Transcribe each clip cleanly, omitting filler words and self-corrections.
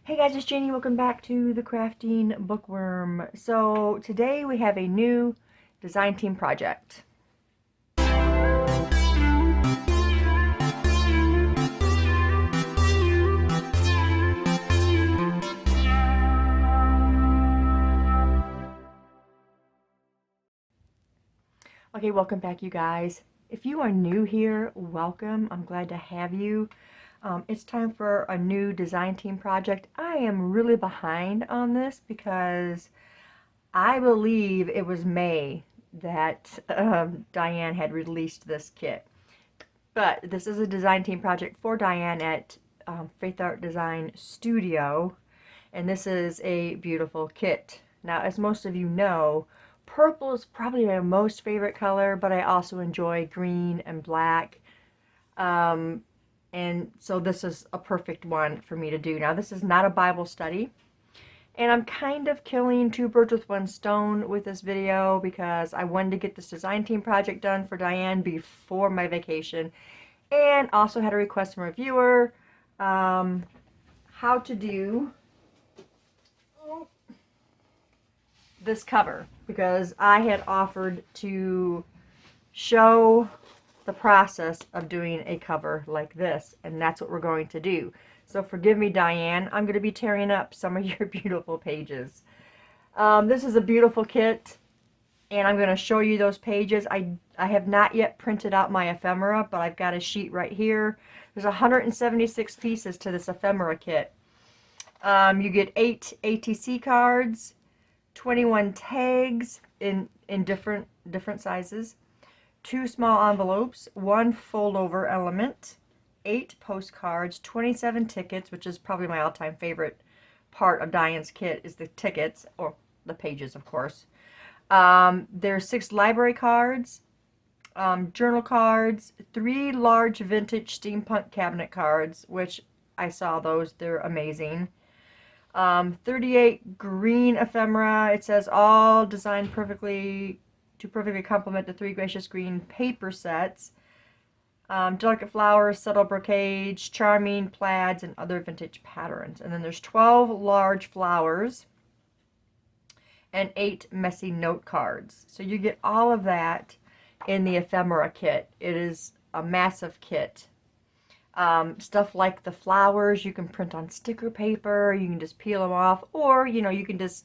Hey guys, it's Janie. Welcome back to the Crafting Bookworm. So today we have a new design team project. Okay, welcome back you guys. If you are new here, welcome. I'm glad to have you. It's time for a new design team project. I am really behind on this because I believe it was May that Diane had released this kit. But this is a design team project for Diane at Faith Art Design Studio. And this is a beautiful kit. Now, as most of you know, purple is probably my most favorite color, but I also enjoy green and black. And so this is a perfect one for me to do. Now, this is not a Bible study. And I'm kind of killing two birds with one stone with this video because I wanted to get this design team project done for Diane before my vacation. And also had a request from a viewer how to do this cover, because I had offered to show the process of doing a cover like this, and that's what we're going to do. So forgive me, Diane, I'm going to be tearing up some of your beautiful pages. This is a beautiful kit, and I'm going to show you those pages. I have not yet printed out my ephemera, but I've got a sheet right here. There's 176 pieces to this ephemera kit. You get 8 ATC cards, 21 tags in different sizes, 2 small envelopes, 1 fold-over element, 8 postcards, 27 tickets, which is probably my all-time favorite part of Diane's kit is the tickets, or the pages, of course. There's 6 library cards, journal cards, 3 large vintage steampunk cabinet cards, which I saw those, they're amazing. 38 green ephemera. It says all designed perfectly to perfectly complement the 3 gracious green paper sets. Delicate flowers, subtle brocades, charming plaids, and other vintage patterns. And then there's 12 large flowers and 8 messy note cards. So you get all of that in the ephemera kit. It is a massive kit. Stuff like the flowers you can print on sticker paper, you can just peel them off, or you can just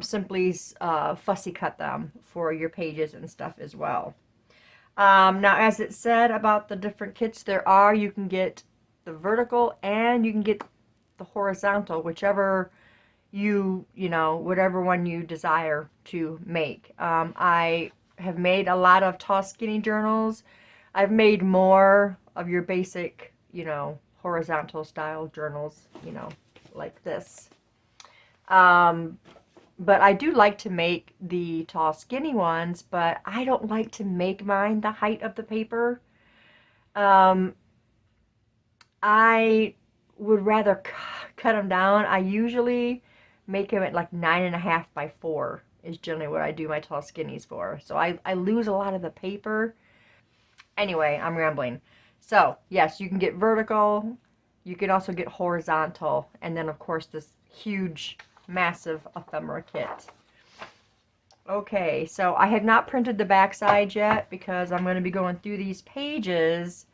simply fussy cut them for your pages and stuff as well. Now, as it said about the different kits you can get the vertical and you can get the horizontal, whichever whatever one you desire to make. I have made a lot of tall skinny journals. I've made more of your basic, horizontal style journals, like this. But I do like to make the tall skinny ones, but I don't like to make mine the height of the paper. I would rather cut them down. I usually make them at like 9.5 by 4 is generally what I do my tall skinnies for. So I lose a lot of the paper. Anyway, I'm rambling. So, yes, you can get vertical. You can also get horizontal. And then, of course, this huge, massive ephemera kit. Okay, so I have not printed the back side yet because I'm going to be going through these pages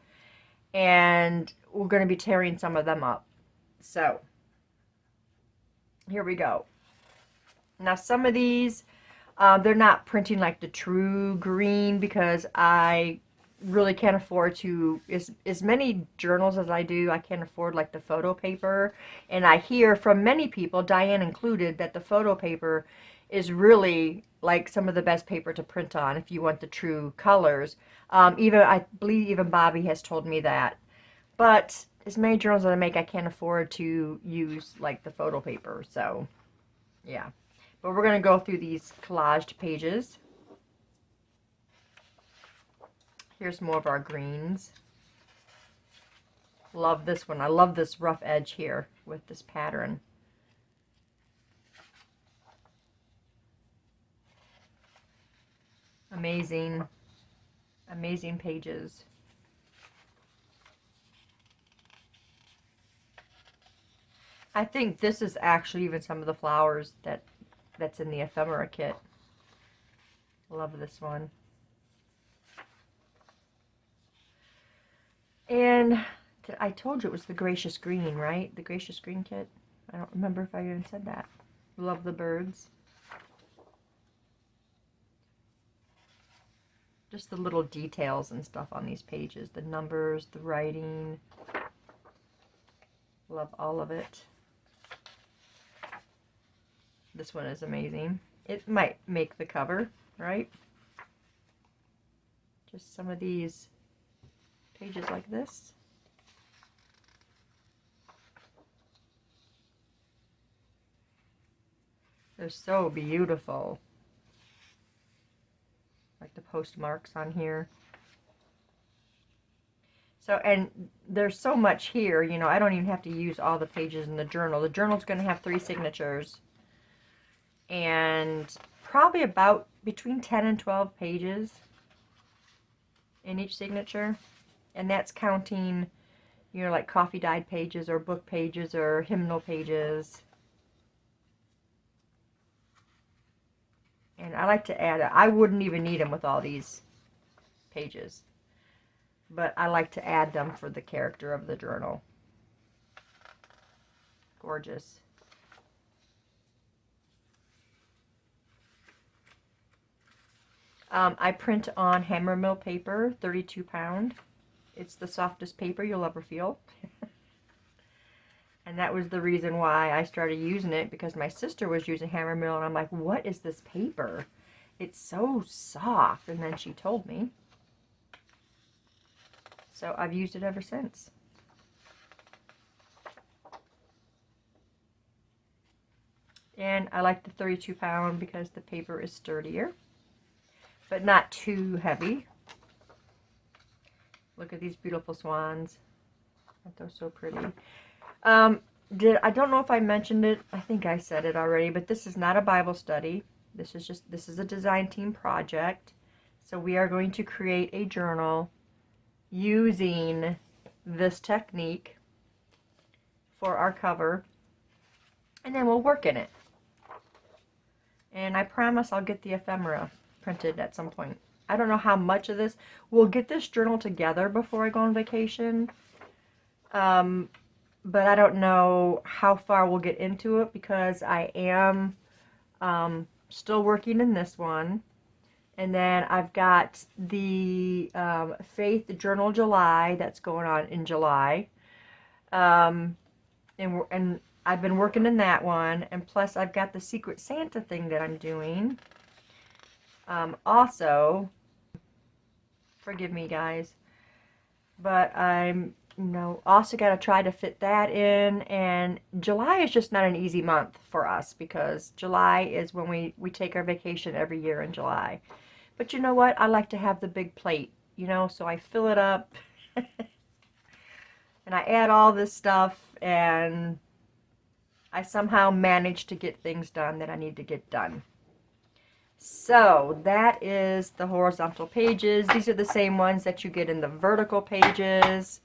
and we're going to be tearing some of them up. So, here we go. Now, some of these, they're not printing like the true green because I really can't afford to, as many journals as I do, I can't afford like the photo paper. And I hear from many people, Diane included, that the photo paper is really like some of the best paper to print on if you want the true colors. I believe even Bobby has told me that. But as many journals that I make, I can't afford to use like the photo paper. So, yeah. But we're going to go through these collaged pages. Here's more of our greens. Love this one. I love this rough edge here with this pattern. Amazing, amazing pages. I think this is actually even some of the flowers that's in the ephemera kit. Love this one. And I told you it was the Gracious Green, right? The Gracious Green kit. I don't remember if I even said that. Love the birds. Just the little details and stuff on these pages. The numbers, the writing. Love all of it. This one is amazing. It might make the cover, right? Just some of these pages like this. They're so beautiful. Like the postmarks on here. So, and there's so much here, you know, I don't even have to use all the pages in the journal. The journal's going to have 3 signatures. And probably about between 10 and 12 pages in each signature. And that's counting, you know, like coffee dyed pages or book pages or hymnal pages. And I like to add, I wouldn't even need them with all these pages. But I like to add them for the character of the journal. Gorgeous. I print on hammer mill paper, 32 pound. It's the softest paper you'll ever feel. And that was the reason why I started using it, because my sister was using hammer mill, and I'm like, what is this paper? It's so soft. And then she told me. So I've used it ever since. And I like the 32 pound because the paper is sturdier, but not too heavy. Look at these beautiful swans. Aren't those so pretty? I don't know if I mentioned it. I think I said it already, but this is not a Bible study. This is a design team project. So we are going to create a journal using this technique for our cover, and then we'll work in it. And I promise I'll get the ephemera printed at some point. I don't know how much of this. We'll get this journal together before I go on vacation. But I don't know how far we'll get into it, because I am still working in this one. And then I've got the Faith Journal July that's going on in July. And I've been working in that one. And plus I've got the Secret Santa thing that I'm doing. Also, forgive me guys, but I'm, you know, also got to try to fit that in. And July is just not an easy month for us, because July is when we take our vacation every year in July. But you know what? I like to have the big plate, you know, so I fill it up and I add all this stuff, and I somehow manage to get things done that I need to get done. So that is the horizontal pages. These are the same ones that you get in the vertical pages.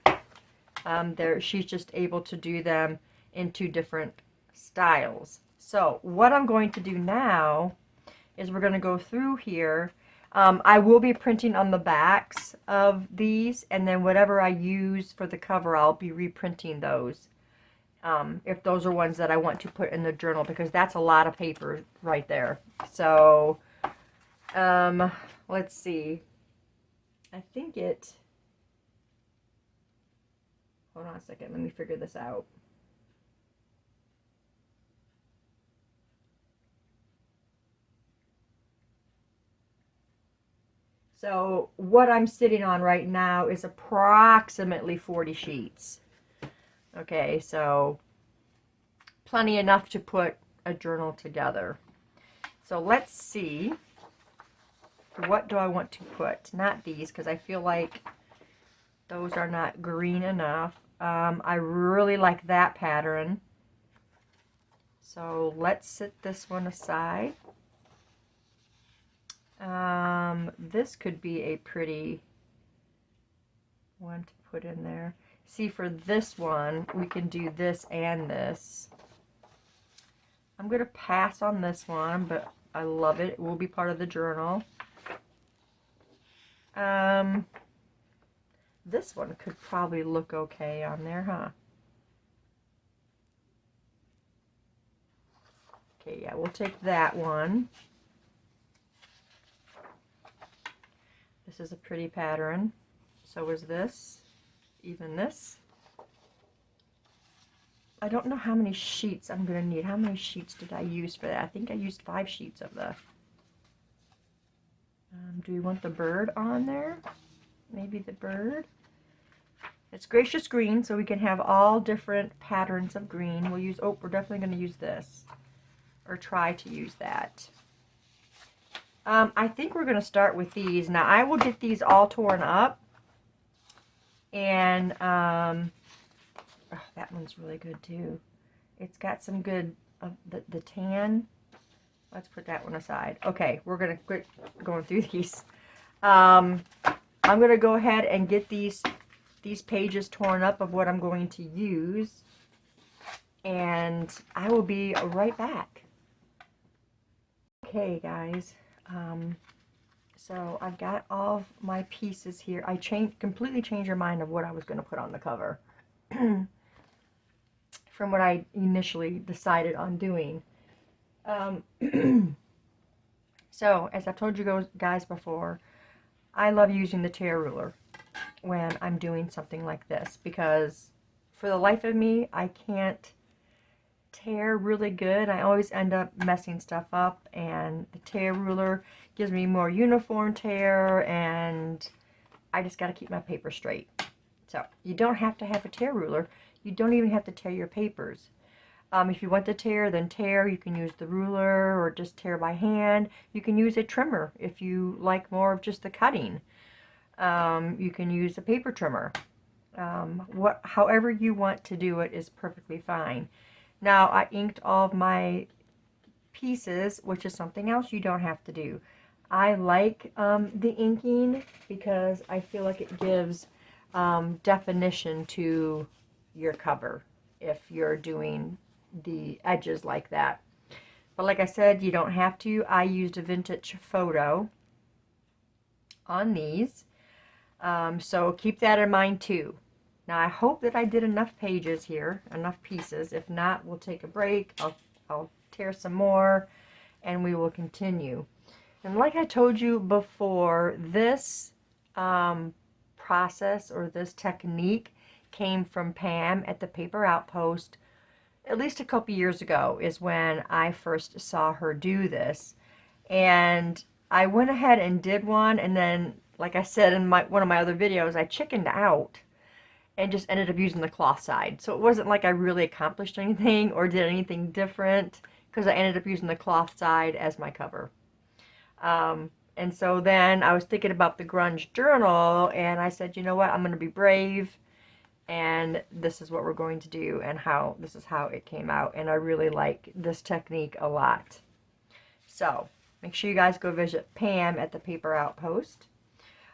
She's just able to do them in 2 different styles. So what I'm going to do now is we're going to go through here. I will be printing on the backs of these, and then whatever I use for the cover, I'll be reprinting those. If those are ones that I want to put in the journal, because that's a lot of paper right there. So, let's see. I think hold on a second, let me figure this out. So what I'm sitting on right now is approximately 40 sheets. Okay, so plenty enough to put a journal together. So let's see, what do I want to put? Not these, because I feel like those are not green enough. I really like that pattern. So let's set this one aside. This could be a pretty one to put in there. See, for this one, we can do this and this. I'm going to pass on this one, but I love it. It will be part of the journal. This one could probably look okay on there, huh? Okay, yeah, we'll take that one. This is a pretty pattern. So is this. Even this. I don't know how many sheets I'm going to need. How many sheets did I use for that? I think I used 5 sheets of the... do we want the bird on there? Maybe the bird? It's gracious green, so we can have all different patterns of green. We'll use... Oh, we're definitely going to use this. Or try to use that. I think we're going to start with these. Now, I will get these all torn up. And... oh, that one's really good too. It's got some good the tan. Let's put that one aside. Okay, we're gonna quit going through these. I'm gonna go ahead and get these pages torn up of what I'm going to use, and I will be right back. Okay, guys. So I've got all of my pieces here. I completely changed my mind of what I was going to put on the cover. From what I initially decided on doing. So, as I've told you guys before, I love using the tear ruler when I'm doing something like this, because for the life of me, I can't tear really good. I always end up messing stuff up, and the tear ruler gives me more uniform tear, and I just got to keep my paper straight. So, you don't have to have a tear ruler. You don't even have to tear your papers. If you want to tear, then tear. You can use the ruler or just tear by hand. You can use a trimmer if you like more of just the cutting. You can use a paper trimmer. However you want to do it is perfectly fine. Now, I inked all of my pieces, which is something else you don't have to do. I like the inking because I feel like it gives definition to your cover if you're doing the edges like that. But like I said, you don't have to. I used a vintage photo on these. So keep that in mind too. Now I hope that I did enough pages here, enough pieces. If not, we'll take a break. I'll tear some more and we will continue. And like I told you before, this process or this technique came from Pam at the Paper Outpost at least a couple years ago is when I first saw her do this. And I went ahead and did one, and then, like I said in one of my other videos, I chickened out and just ended up using the cloth side. So it wasn't like I really accomplished anything or did anything different, because I ended up using the cloth side as my cover. And so then I was thinking about the grunge journal, and I said, you know what, I'm going to be brave, and this is what we're going to do, and this is how it came out. And I really like this technique a lot. So make sure you guys go visit Pam at the Paper Outpost.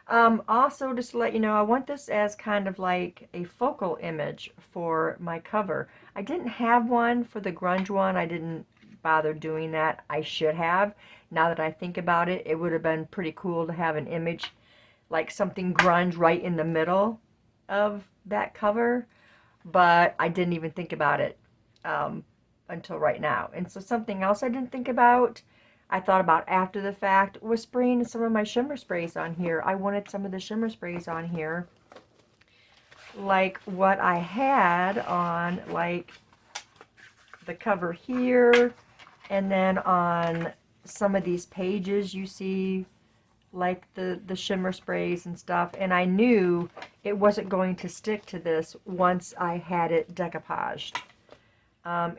Also, just to let you know, I want this as kind of like a focal image for my cover. I didn't have one for the grunge one. I didn't bother doing that. I should have. Now that I think about it, it would have been pretty cool to have an image like something grunge right in the middle of that cover, but I didn't even think about it until right now. And so something else I didn't think about, I thought about after the fact, was spraying some of my shimmer sprays on here. I wanted some of the shimmer sprays on here like what I had on like the cover here, and then on some of these pages you see like the shimmer sprays and stuff, and I knew it wasn't going to stick to this once I had it decoupaged.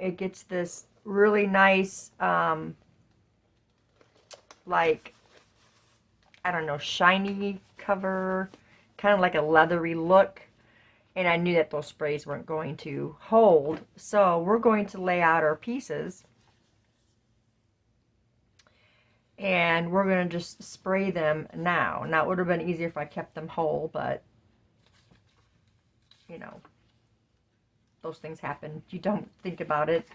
It gets this really nice like, I don't know, shiny cover, kind of like a leathery look, and I knew that those sprays weren't going to hold. So we're going to lay out our pieces, and we're going to just spray them now. Now, it would have been easier if I kept them whole, but, you know, those things happen. You don't think about it.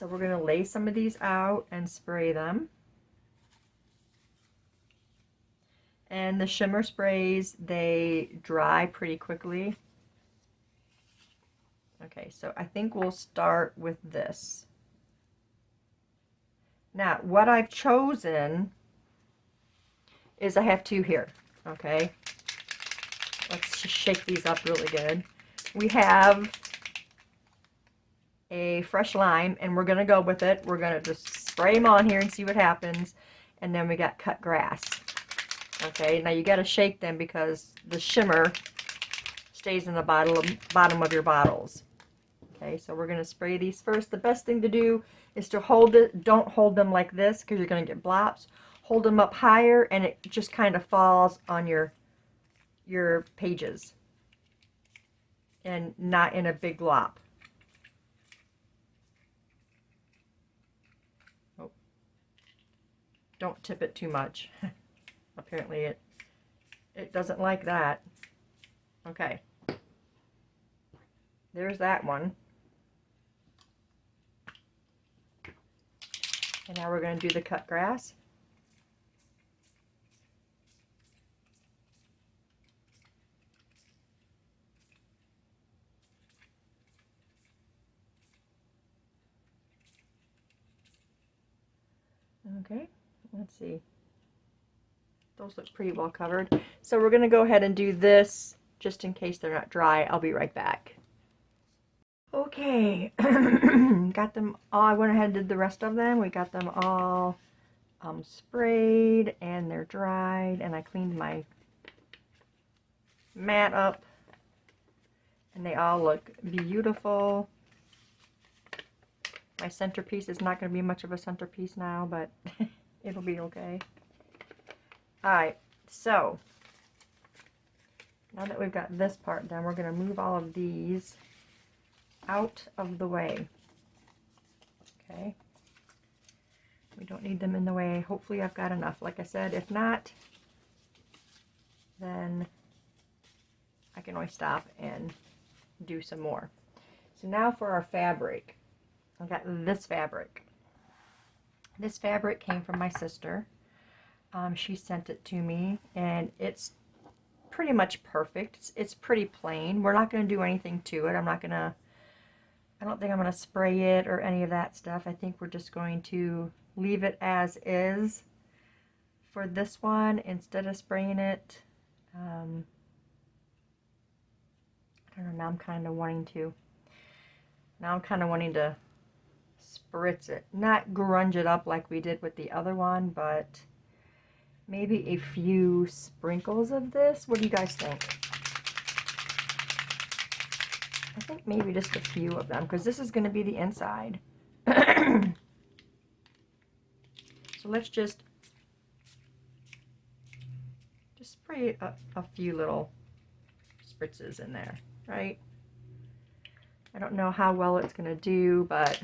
So we're going to lay some of these out and spray them. And the shimmer sprays, they dry pretty quickly. Okay, so I think we'll start with this. Now, what I've chosen is I have two here, okay? Let's just shake these up really good. We have a fresh lime, and we're going to go with it. We're going to just spray them on here and see what happens. And then we got cut grass. Okay, now you got to shake them because the shimmer stays in the bottom of your bottles. Okay, so we're going to spray these first. The best thing to do is to hold it. Don't hold them like this because you're going to get blops. Hold them up higher and it just kind of falls on your pages and not in a big glop. Oh. Don't tip it too much. Apparently it doesn't like that. Okay. There's that one. And now we're going to do the cut grass. Okay, let's see. Those look pretty well covered. So we're going to go ahead and do this just in case they're not dry. I'll be right back. Okay, got them all. I went ahead and did the rest of them. We got them all sprayed and they're dried, and I cleaned my mat up and they all look beautiful. My centerpiece is not going to be much of a centerpiece now, but it'll be okay. Alright, so now that we've got this part done, we're going to move all of these out of the way. Okay. We don't need them in the way. Hopefully I've got enough. Like I said, if not, then I can always stop and do some more. So now for our fabric. I've got this fabric. This fabric came from my sister. She sent it to me, and it's pretty much perfect. It's pretty plain. We're not going to do anything to it. I don't think I'm going to spray it or any of that stuff. I think we're just going to leave it as is for this one instead of spraying it. I don't know, now I'm kind of wanting to spritz it. Not grunge it up like we did with the other one, but maybe a few sprinkles of this. What do you guys think? I think maybe just a few of them, because this is going to be the inside. So let's just spray a few little spritzes in there, right? I don't know how well it's going to do, but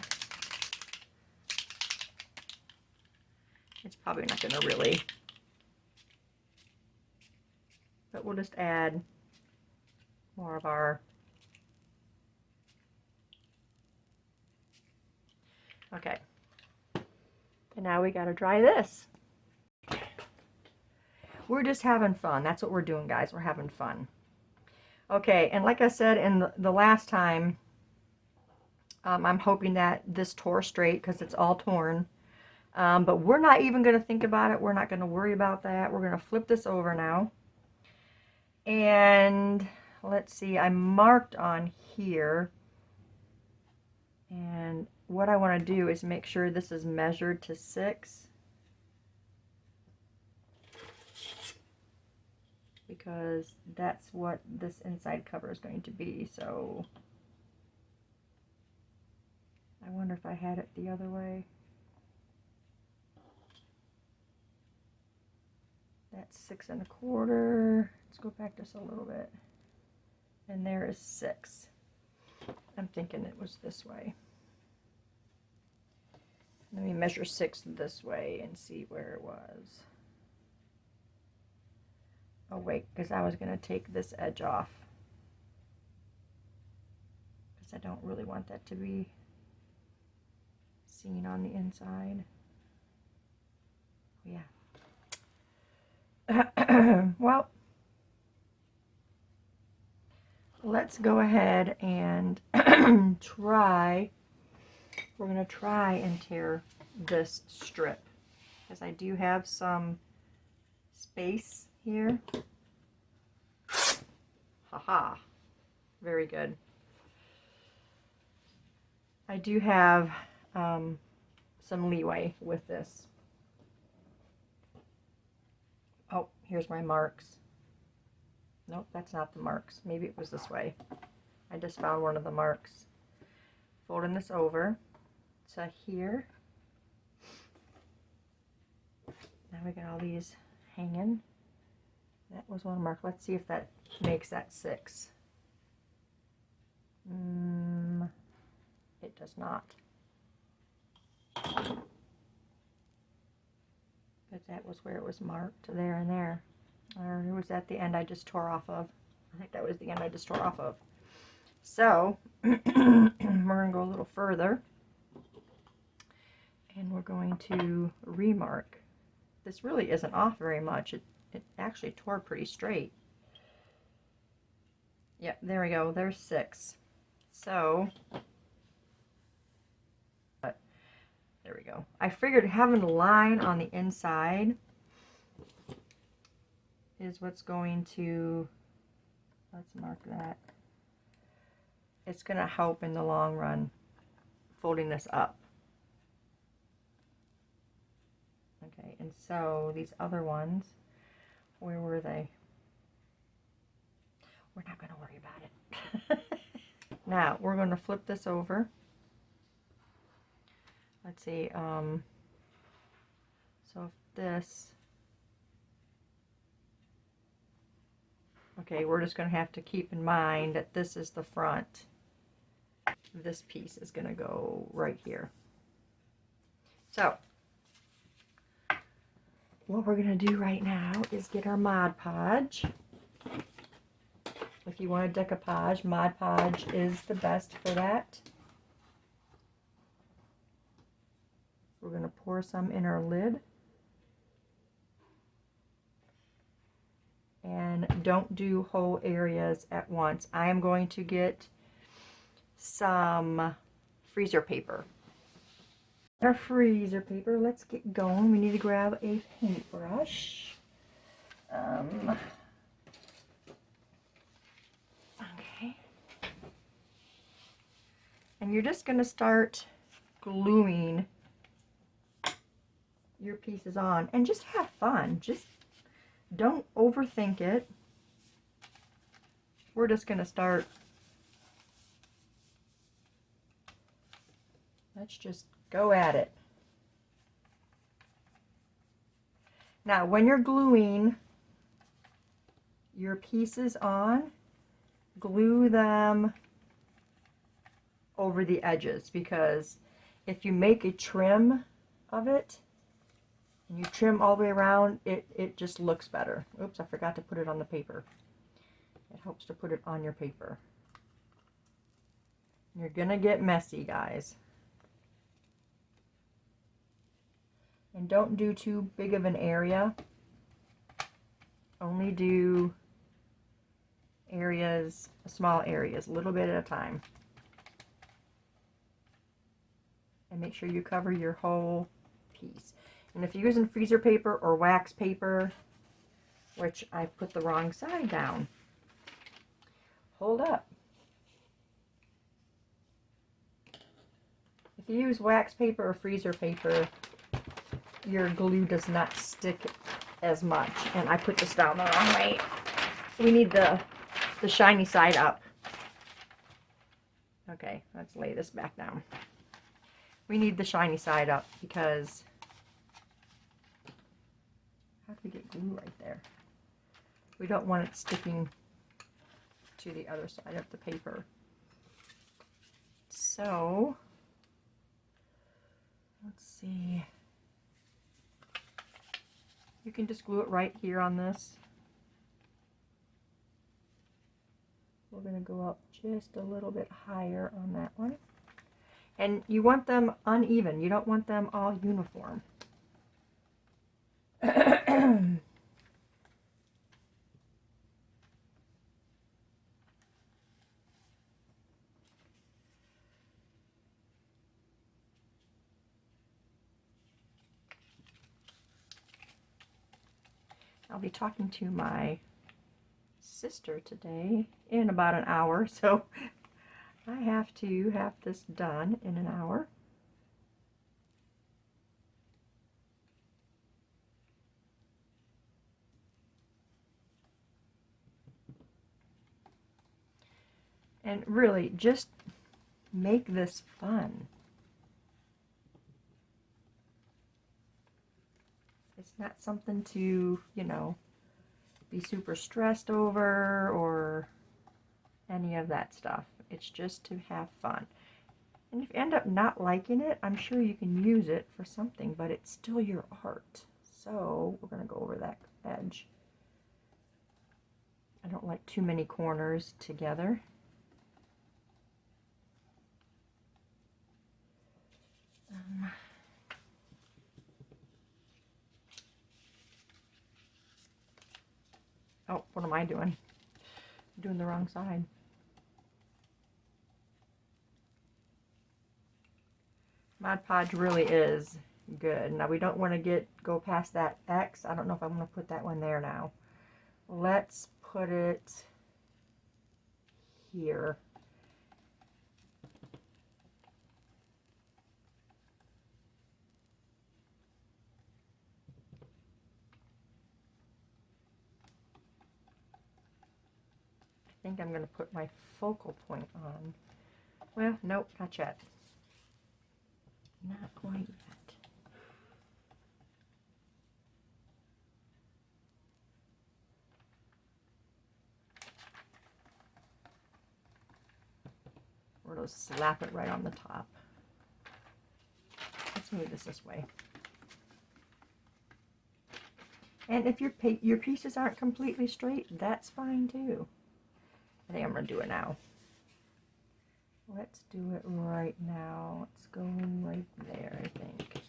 it's probably not going to really. But we'll just add more of our. Okay. And now we got to dry this. We're just having fun. That's what we're doing, guys. We're having fun. Okay, and like I said in the last time, I'm hoping that this tore straight because it's all torn. But we're not even going to think about it. We're not going to worry about that. We're going to flip this over now. And let's see, I marked on here. And what I want to do is make sure this is measured to 6. Because that's what this inside cover is going to be. So I wonder if I had it the other way. That's 6 1/4. Let's go back just a little bit. And there is 6. I'm thinking it was this way. Let me measure 6 this way and see where it was. Oh wait, because I was going to take this edge off. Because I don't really want that to be seen on the inside. Yeah. Well, let's go ahead and try. We're going to try and tear this strip because I do have some space here. Haha. Very good. I do have some leeway with this. Oh, here's my marks. Nope, that's not the marks. Maybe it was this way. I just found one of the marks. Folding this over to here. Now we got all these hanging. That was one mark. Let's see if that makes that 6. It does not. But that was where it was marked, there and there. Or it was at the end I just tore off of. I think that was the end I just tore off of. So, we're going to go a little further. And we're going to remark. This really isn't off very much. It actually tore pretty straight. Yep, there we go. There's 6. So, there we go. I figured having a line on the inside is what's going to, let's mark that. It's going to help in the long run folding this up. Okay, and so these other ones, where were they? We're not going to worry about it. Now, we're going to flip this over. Let's see, so if this, okay, we're just going to have to keep in mind that this is the front. This piece is going to go right here. So, what we're going to do right now is get our Mod Podge. If you want a decoupage, Mod Podge is the best for that. We're going to pour some in our lid. And don't do whole areas at once. I am going to get some freezer paper. Our freezer paper, let's get going. We need to grab a paintbrush. Okay. And you're just going to start gluing your pieces on and just have fun. Just don't overthink it. We're just going to start. Let's just go at it. Now, when you're gluing your pieces on, glue them over the edges, because if you make a trim of it and you trim all the way around, it just looks better. Oops, I forgot to put it on the paper. It helps to put it on your paper. You're gonna get messy, guys. And don't do too big of an area. Only do areas, small areas, a little bit at a time. And make sure you cover your whole piece. And if you're using freezer paper or wax paper, which I put the wrong side down, hold up. If you use wax paper or freezer paper, your glue does not stick as much. And I put this down the wrong way. We need the shiny side up. Okay, let's lay this back down. We need the shiny side up because how do we get glue right there? We don't want it sticking to the other side of the paper. So, let's see. You can just glue it right here on this. We're going to go up just a little bit higher on that one. And you want them uneven. You don't want them all uniform. I'll be talking to my sister today in about an hour, so I have to have this done in an hour. And really, just make this fun. It's not something to, you know, be super stressed over or any of that stuff. It's just to have fun. And if you end up not liking it, I'm sure you can use it for something, but it's still your art. So we're going to go over that edge. I don't like too many corners together. Oh, what am I doing? I'm doing the wrong side. Mod Podge really is good. Now we don't want to go past that X. I don't know if I want to put that one there now. Let's put it here. I think I'm going to put my focal point on. Well, nope, not yet. Not quite yet. Or to slap it right on the top. Let's move this way. And if your pieces aren't completely straight, that's fine too. I think I'm going to do it now. Let's do it right now. Let's go right there, I think.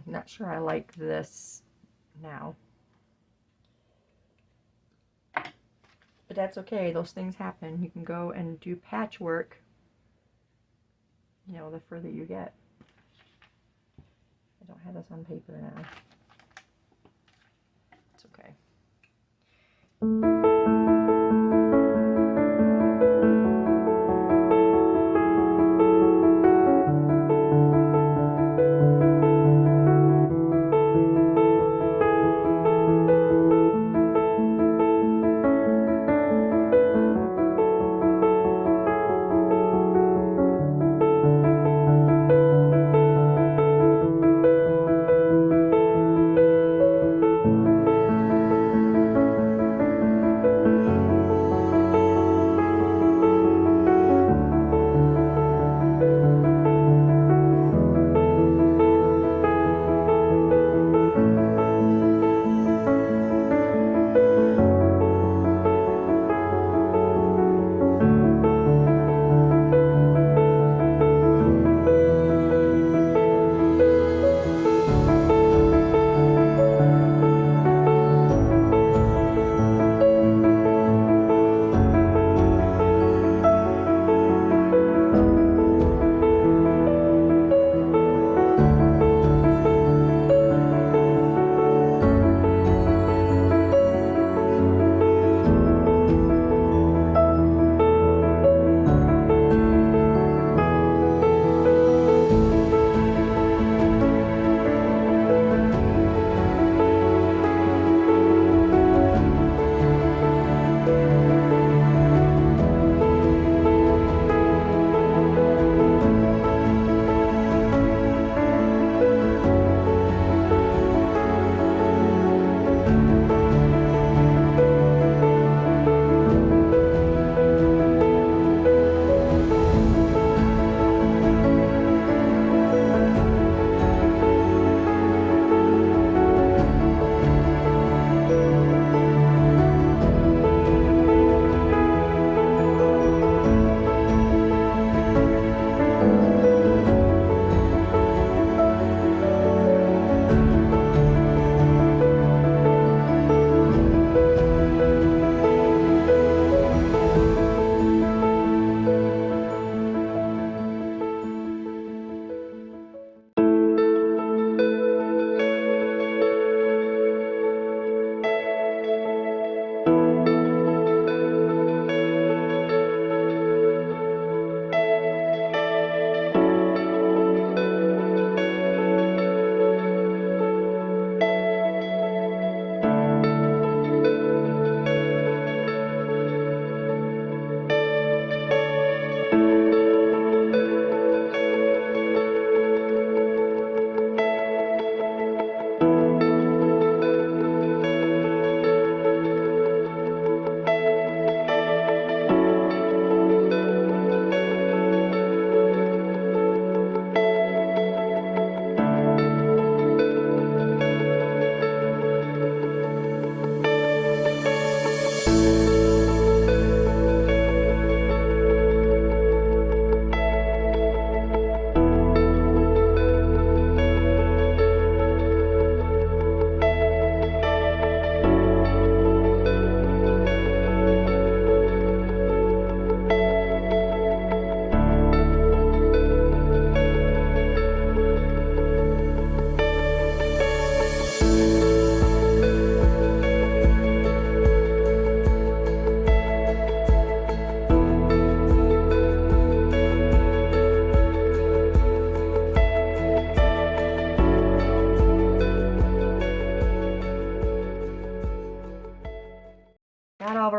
Not sure I like this now. But that's okay. Those things happen. You can go and do patchwork, you know, the further you get. I don't have this on paper now. It's okay.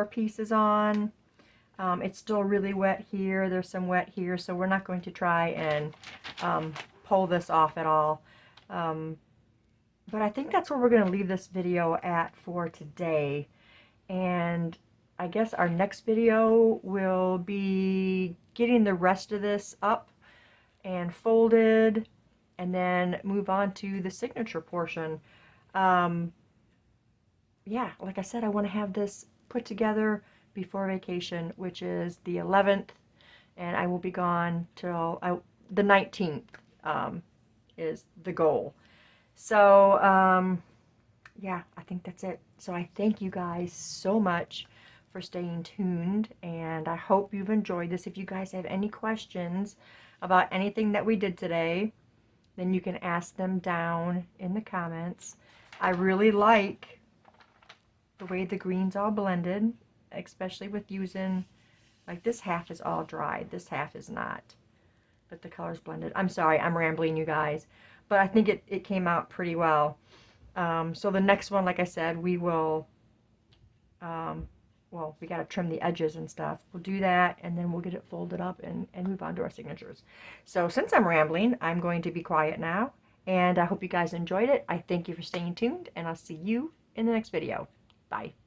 more pieces on. It's still really wet here. There's some wet here, so we're not going to try and pull this off at all. But I think that's where we're going to leave this video at for today. And I guess our next video will be getting the rest of this up and folded, and then move on to the signature portion. Yeah, like I said, I want to have this put together before vacation, which is the 11th, and I will be gone till the 19th is the goal. So, yeah, I think that's it. So I thank you guys so much for staying tuned, and I hope you've enjoyed this. If you guys have any questions about anything that we did today, then you can ask them down in the comments. I really like the way the green's all blended, especially with using, like, this half is all dried, this half is not, but the color's blended. I'm sorry, I'm rambling, you guys, but I think it came out pretty well. So the next one, like I said, we will, well, we got to trim the edges and stuff. We'll do that, and then we'll get it folded up and move on to our signatures. So since I'm rambling, I'm going to be quiet now, and I hope you guys enjoyed it. I thank you for staying tuned, and I'll see you in the next video. Bye.